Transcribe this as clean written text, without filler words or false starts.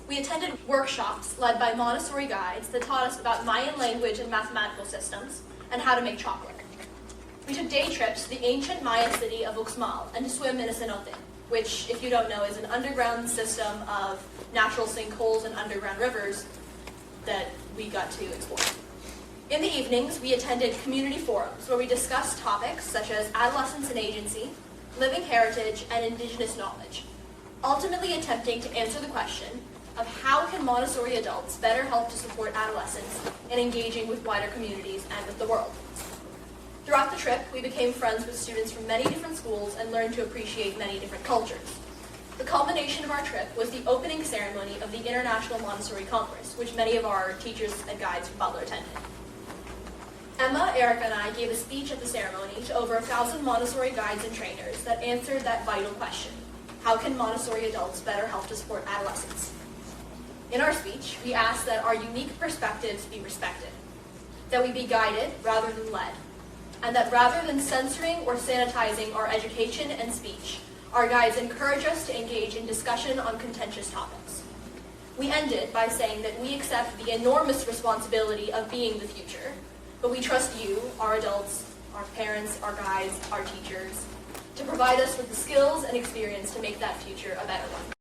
we attended workshops led by Montessori guides that taught us about Mayan language and mathematical systems, and how to make chocolate. We took day trips to the ancient Maya city of Uxmal and to swim in a cenote, which, if you don't know, is an underground system of natural sinkholes and underground rivers that we got to explore. In the evenings, we attended community forums where we discussed topics such as adolescence and agency, living heritage, and indigenous knowledge, ultimately attempting to answer the question of how can Montessori adults better help to support adolescents in engaging with wider communities and with the world. Throughout the trip, we became friends with students from many different schools and learned to appreciate many different cultures. The culmination of our trip was the opening ceremony of the International Montessori Congress, which many of our teachers and guides from Butler attended. Emma, Erica, and I gave a speech at the ceremony to over 1,000 Montessori guides and trainers that answered that vital question: how can Montessori adults better help to support adolescents? In our speech, we asked that our unique perspectives be respected, that we be guided rather than led, and that rather than censoring or sanitizing our education and speech, our guides encourage us to engage in discussion on contentious topics. We ended by saying that we accept the enormous responsibility of being the future, but we trust you, our adults, our parents, our guides, our teachers, to provide us with the skills and experience to make that future a better one.